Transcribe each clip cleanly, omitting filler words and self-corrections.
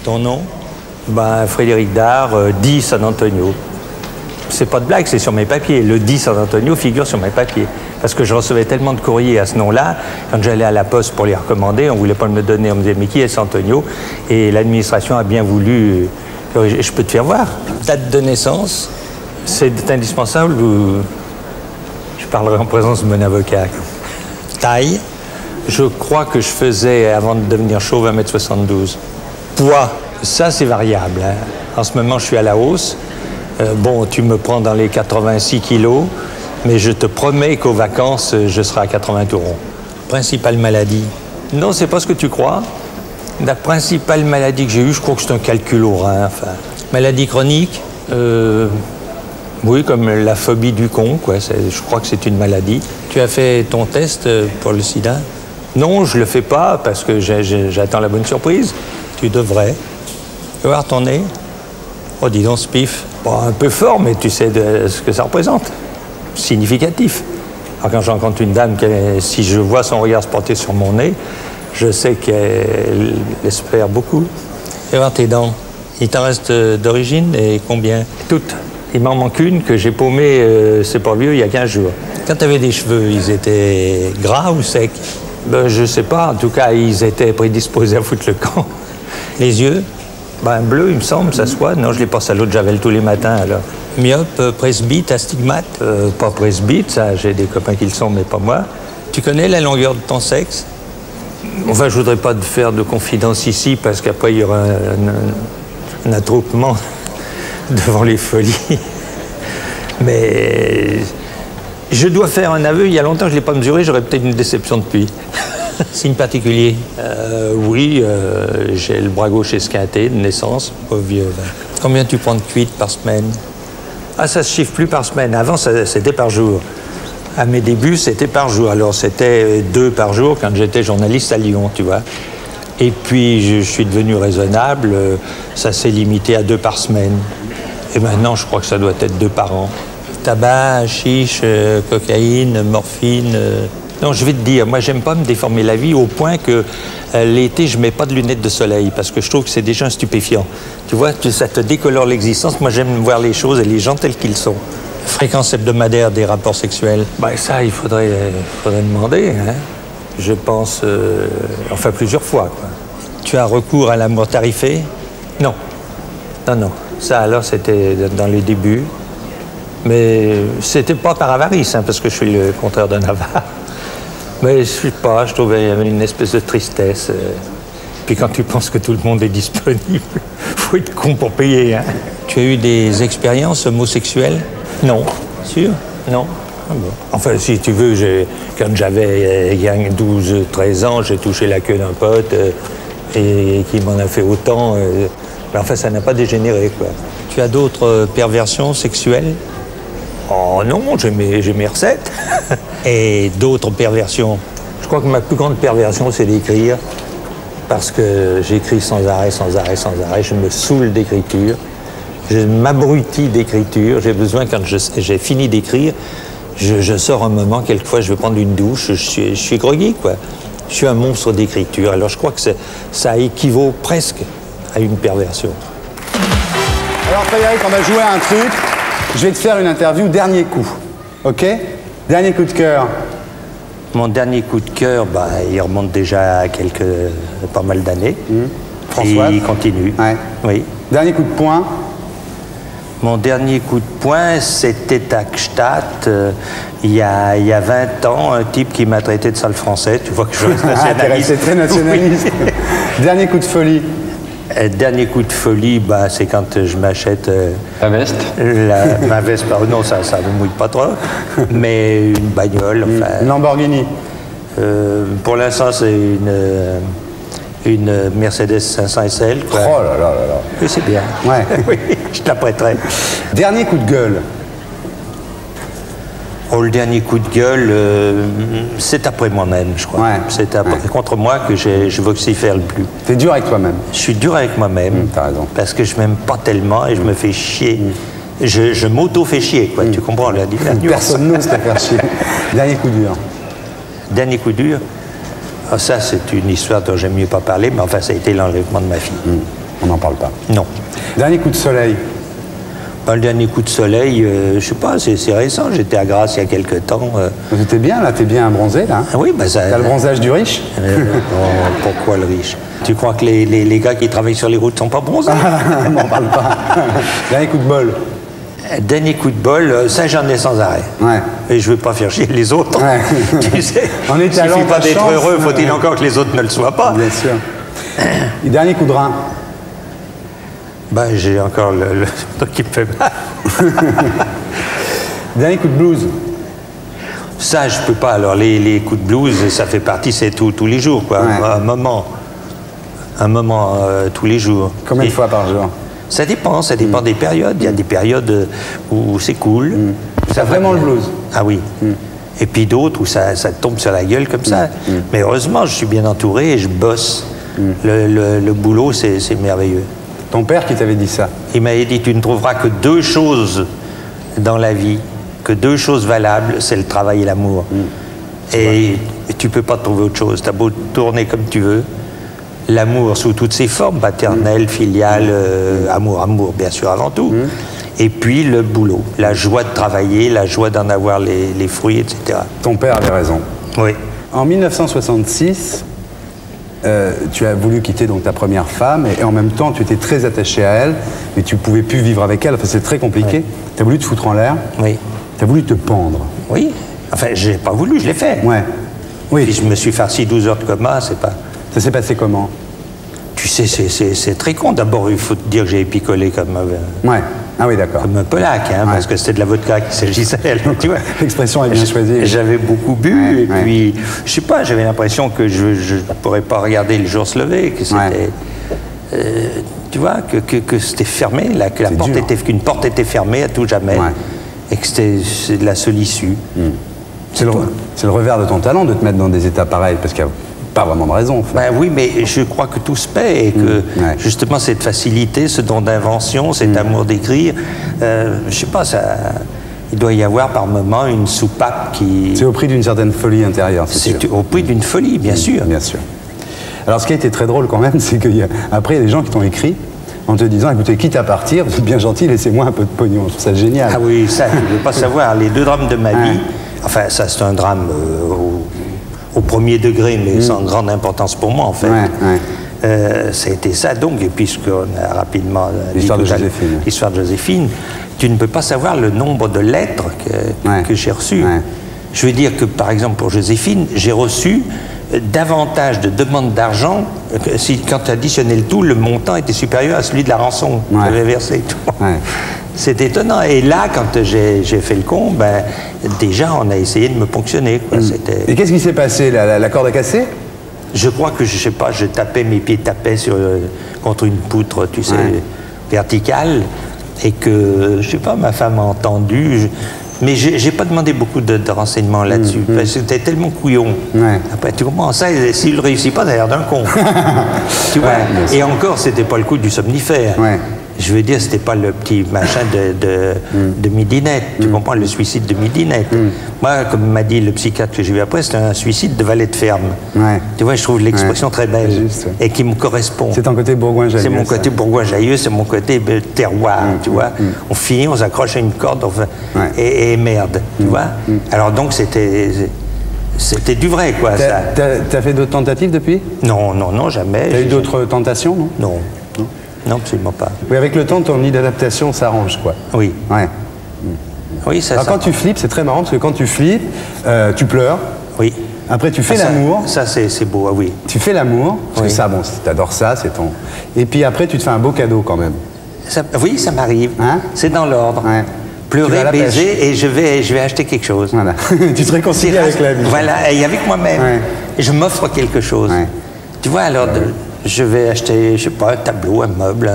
Ton nom? Ben, Frédéric Dard, 10 San Antonio. C'est pas de blague, c'est sur mes papiers. Le 10 San Antonio figure sur mes papiers. Parce que je recevais tellement de courriers à ce nom-là, quand j'allais à la poste pour les recommander, on voulait pas me donner, on me disait, mais qui est San Antonio? Et l'administration a bien voulu... Je peux te faire voir. Date de naissance, c'est indispensable ou... Je parlerai en présence de mon avocat. Taille, je crois que je faisais, avant de devenir chauve, 1m72. Poids, ça c'est variable, hein. En ce moment, je suis à la hausse. Bon, tu me prends dans les 86 kilos, mais je te promets qu'aux vacances, je serai à 80 tourons. Principale maladie? Non, c'est pas ce que tu crois. La principale maladie que j'ai eue, je crois que c'est un calcul au rein. Enfin. Maladie chronique? Oui, comme la phobie du con, quoi. Je crois que c'est une maladie. Tu as fait ton test pour le sida? Non, je le fais pas parce que j'attends la bonne surprise. Tu devrais. Tu vas voir ton nez? Oh, dis donc, ce pif. Bon, un peu fort, mais tu sais ce que ça représente. Significatif. Alors, quand je rencontre une dame, si je vois son regard se porter sur mon nez, je sais qu'elle espère beaucoup. Tu vas voir tes dents. Il t'en reste d'origine et combien? Toutes. Il m'en manque une que j'ai paumée, c'est pas vieux, il y a 15 jours. Quand tu avais des cheveux, ils étaient gras ou secs? Ben, je sais pas. En tout cas, ils étaient prédisposés à foutre le camp. Les yeux? Ben, bleu, il me semble, ça se voit. Non, je les passe à l'eau de Javel tous les matins, alors. Myope, presbyte, astigmate? Pas presbyte, ça, j'ai des copains qui le sont, mais pas moi. Tu connais la longueur de ton sexe? Enfin, je voudrais pas te faire de confidence ici, parce qu'après, il y aura un attroupement devant les folies. Mais je dois faire un aveu. Il y a longtemps, je ne l'ai pas mesuré, j'aurais peut-être une déception depuis. Signe particulier? Oui, j'ai le bras gauche esquinté de naissance, pas vieux. Là. Combien tu prends de cuite par semaine? Ah, ça se chiffre plus par semaine. Avant, c'était par jour. À mes débuts, c'était par jour. Alors, c'était 2 par jour quand j'étais journaliste à Lyon, tu vois. Et puis, je suis devenu raisonnable. Ça s'est limité à 2 par semaine. Et maintenant, je crois que ça doit être 2 par an. Tabac, hashish, cocaïne, morphine... Non, je vais te dire, moi, j'aime pas me déformer la vie au point que l'été, je mets pas de lunettes de soleil parce que je trouve que c'est déjà un stupéfiant. Tu vois, ça te décolore l'existence. Moi, j'aime voir les choses et les gens tels qu'ils sont. Fréquence hebdomadaire des rapports sexuels? Ben, ça, il faudrait demander, hein. Je pense, enfin, plusieurs fois, quoi. Tu as recours à l'amour tarifé? Non. Non, non. Ça, alors, c'était dans les débuts. Mais c'était pas par avarice, hein, parce que je suis le contraire d'un avare. Mais je sais pas, je trouvais une espèce de tristesse. Puis quand tu penses que tout le monde est disponible, faut être con pour payer, hein. Tu as eu des expériences homosexuelles? Non. Sûr? Non. Ah bon. Enfin, si tu veux, quand j'avais 12-13 ans, j'ai touché la queue d'un pote et qui m'en a fait autant. Mais enfin, ça n'a pas dégénéré, quoi. Tu as d'autres perversions sexuelles? Oh non, j'ai mes recettes. Et d'autres perversions? Je crois que ma plus grande perversion, c'est d'écrire. Parce que j'écris sans arrêt, sans arrêt, sans arrêt. Je me saoule d'écriture. Je m'abrutis d'écriture. J'ai besoin, quand j'ai fini d'écrire, je sors un moment, quelquefois je vais prendre une douche, je suis groggy, quoi. Je suis un monstre d'écriture. Alors je crois que ça équivaut presque à une perversion. Alors Frédéric, on va jouer à un truc. Je vais te faire une interview dernier coup, ok? Dernier coup de cœur. Mon dernier coup de cœur, bah, il remonte déjà à pas mal d'années. François. Et il continue. Ouais. Oui. Dernier coup de poing. Mon dernier coup de poing, c'était à Gstaad, il y a 20 ans, un type qui m'a traité de sale français. Tu vois que je reste nationaliste. C'est très nationaliste. Oui. Dernier coup de folie. Dernier coup de folie, bah, c'est quand je m'achète... La veste? Ma veste, non, ça ne me mouille pas trop, mais une bagnole, enfin... Une Lamborghini? Pour l'instant, c'est une Mercedes 500 SL, quoi. Oh là là là là. Oui, c'est bien. Ouais. Oui, je te la prêterai. Dernier coup de gueule. Oh, le dernier coup de gueule, c'est après moi-même, je crois. Ouais. C'est contre moi que je vocifère le plus. T'es dur avec toi-même. Je suis dur avec moi-même. T'as raison. Parce que je m'aime pas tellement et je me fais chier. je m'auto-fais chier, quoi. Tu comprends la nuance. Personne n'ose te faire chier. Dernier coup dur. Dernier coup dur. Ah, ça, c'est une histoire dont j'aime mieux pas parler, mais enfin, ça a été l'enlèvement de ma fille. On n'en parle pas. Non. Dernier coup de soleil. Le dernier coup de soleil, je sais pas, c'est récent. J'étais à Grasse il y a quelques temps. T'es bien, là, t'es bien bronzé, là. Ah oui, bah ça... T'as le bronzage du riche. Pourquoi le riche? Tu crois que les gars qui travaillent sur les routes sont pas bronzés? On n'en parle pas. Dernier coup de bol. Dernier coup de bol, ça j'en ai sans arrêt. Ouais. Et je veux pas faire chier les autres. Ouais. Tu sais, En il suffit pas d'être heureux, faut-il encore que les autres ne le soient pas. Bien sûr. Et dernier coup de rein. Ben, j'ai encore le truc qui me fait mal. Dernier coup de blues. Ça, je peux pas. Alors, les coups de blues, ça fait partie, c'est tous les jours, quoi. Ouais. Un moment tous les jours. Combien de fois par jour? Ça dépend des périodes. Il y a des périodes où c'est cool. Ça vraiment le blues. Ah oui. Et puis d'autres où ça te tombe sur la gueule comme ça. Mais heureusement, je suis bien entouré et je bosse. Le boulot, c'est merveilleux. Ton père qui t'avait dit ça? Il m'avait dit, tu ne trouveras que deux choses dans la vie, que deux choses valables, c'est le travail et l'amour. Et tu peux pas trouver autre chose. Tu as beau tourner comme tu veux. L'amour sous toutes ses formes, paternel, filial, amour bien sûr avant tout. Et puis le boulot, la joie de travailler, la joie d'en avoir les fruits, etc. Ton père avait raison. Oui. En 1966, tu as voulu quitter donc ta première femme et en même temps tu étais très attaché à elle, mais tu pouvais plus vivre avec elle, enfin c'est très compliqué. Tu as voulu te foutre en l'air. Oui. Tu as voulu te pendre. Oui. Enfin, j'ai pas voulu, je l'ai fait. Ouais. Oui. Puis je me suis farci 12 heures de coma, c'est pas... Ça s'est passé comment? Tu sais, c'est très con. D'abord, il faut te dire que j'ai picolé comme... Ouais. Ah oui, d'accord. Comme un polac, hein, parce que c'était de la vodka qu'il s'agissait. Tu vois. L'expression est bien choisie. J'avais beaucoup bu, et puis, je sais pas, j'avais l'impression que je ne pourrais pas regarder le jour se lever, que c'était... tu vois, que c'était fermé, là, que qu'une porte était fermée à tout jamais, et que c'était de la seule issue. C'est le revers de ton talent de te mettre dans des états pareils, parce qu'il n'y a pas vraiment de raison. En fait. Ben oui, mais je crois que tout se paie et que justement cette facilité, ce don d'invention, cet amour d'écrire, je sais pas, il doit y avoir par moments une soupape qui... C'est au prix d'une certaine folie intérieure, c'est sûr. Au prix d'une folie, bien sûr. Bien sûr. Alors ce qui a été très drôle quand même, c'est qu'après il y a des gens qui t'ont écrit en te disant, écoutez, quitte à partir, vous êtes bien gentil, laissez-moi un peu de pognon. Je trouve ça génial. Ah oui, ça, tu ne veux pas savoir. Les deux drames de ma vie, enfin ça c'est un drame au premier degré, mais sans grande importance pour moi, en fait. Ça a été ça, donc, et puisqu'on a rapidement l'histoire de Joséphine. L'histoire de Joséphine, tu ne peux pas savoir le nombre de lettres que j'ai reçues. Je veux dire que, par exemple, pour Joséphine, j'ai reçu davantage de demandes d'argent, quand tu additionnais le tout, le montant était supérieur à celui de la rançon que j'avais versée. C'est étonnant. Et là, quand j'ai fait le con, ben, déjà, on a essayé de me ponctionner. Quoi. Et qu'est-ce qui s'est passé? La corde a cassé? Je crois que, je sais pas, mes pieds tapaient contre une poutre, tu sais, verticale, et que, je sais pas, ma femme a entendu. Mais j'ai pas demandé beaucoup de renseignements là-dessus, parce que c'était tellement couillon. Après, tu comprends, ça, s'il ne réussit pas, ça a l'air d'un con. Tu vois. Et encore, c'était pas le coup du somnifère. Je veux dire, c'était pas le petit machin de midinette. Tu comprends, le suicide de midinette. Moi, comme m'a dit le psychiatre que j'ai vu après, c'était un suicide de valet de ferme. Tu vois, je trouve l'expression très belle et qui me correspond. C'est ton côté bourgoin-jailleux. C'est mon côté bourgoin-jailleux, c'est mon côté terroir, tu vois. On finit, on s'accroche à une corde, et merde, tu vois. Alors donc, c'était du vrai, quoi, ça. T'as fait d'autres tentatives depuis? Non, jamais. T'as eu d'autres tentations, non? Non, absolument pas. Oui, avec le temps, ton nid d'adaptation s'arrange, quoi. Oui. Oui, ça. Alors, quand tu flippes, c'est très marrant, parce que quand tu flippes, tu pleures. Oui. Après, tu fais l'amour. Ça, c'est beau, ah oui. Tu fais l'amour, parce que ça, bon, t'adores ça, c'est ton... Et puis après, tu te fais un beau cadeau, quand même. Oui, ça m'arrive. C'est dans l'ordre. Pleurer, baiser, et je vais acheter quelque chose. Voilà. Tu te réconcilies avec la vie. Voilà, et avec moi-même. Je m'offre quelque chose. Tu vois, alors, je vais acheter, je sais pas, un tableau, un meuble,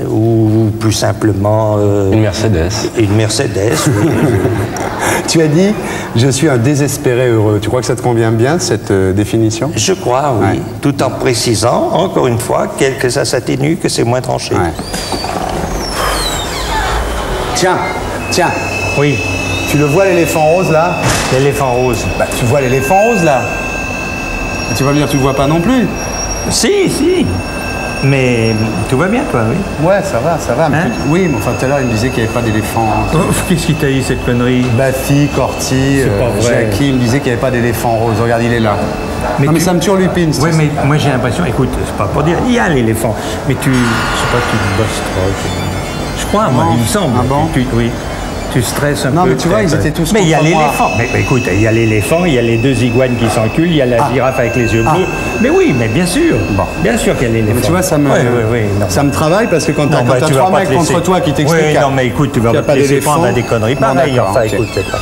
ou plus simplement... une Mercedes. Une Mercedes, oui. Tu as dit, je suis un désespéré heureux. Tu crois que ça te convient bien, cette définition? Je crois, oui. Tout en précisant, encore une fois, que ça s'atténue, que c'est moins tranché. Tiens, tiens. Oui, Tu le vois l'éléphant rose là? l'éléphant rose. Bah, tu vois l'éléphant rose là? Et tu vas me dire tu le vois pas non plus? Si, si. Mais tout va bien, toi, oui. Ouais, ça va. Mais Hein? oui, mais enfin tout à l'heure il me disait qu'il n'y avait pas d'éléphant. Qu'est-ce qui t'a dit, cette connerie? Bafi, Corti, C'est pas vrai. Jackie, il me disait qu'il n'y avait pas d'éléphant rose. Regarde, il est là. Mais Non, mais tu- ça me turlupine. Oui, mais moi j'ai l'impression, écoute, c'est pas pour dire, il y a l'éléphant, mais je sais pas, tu bosses trop. Je crois, moi, Non. il me semble. Ah bon? Oui. Tu stresses un peu. Non, mais tu vois, peut-être. ils étaient tous Mais il y a contre moi. l'éléphant. Mais écoute, il y a l'éléphant, il y a les deux iguanes qui s'enculent, il y a la girafe avec les yeux bleus. Mais oui, mais bien sûr. Bon. Bien sûr qu'il y a l'éléphant. Mais tu vois, ça me, non. ça me travaille parce que quand Non, t'as tu vas trois pas mecs te laisser- contre toi qui t'expliquent Oui, non, mais écoute, tu vas qu'il y a pas te laisser prendre à des conneries Bon, pareilles. d'accord, Enfin, ok. écoute, c'est pas.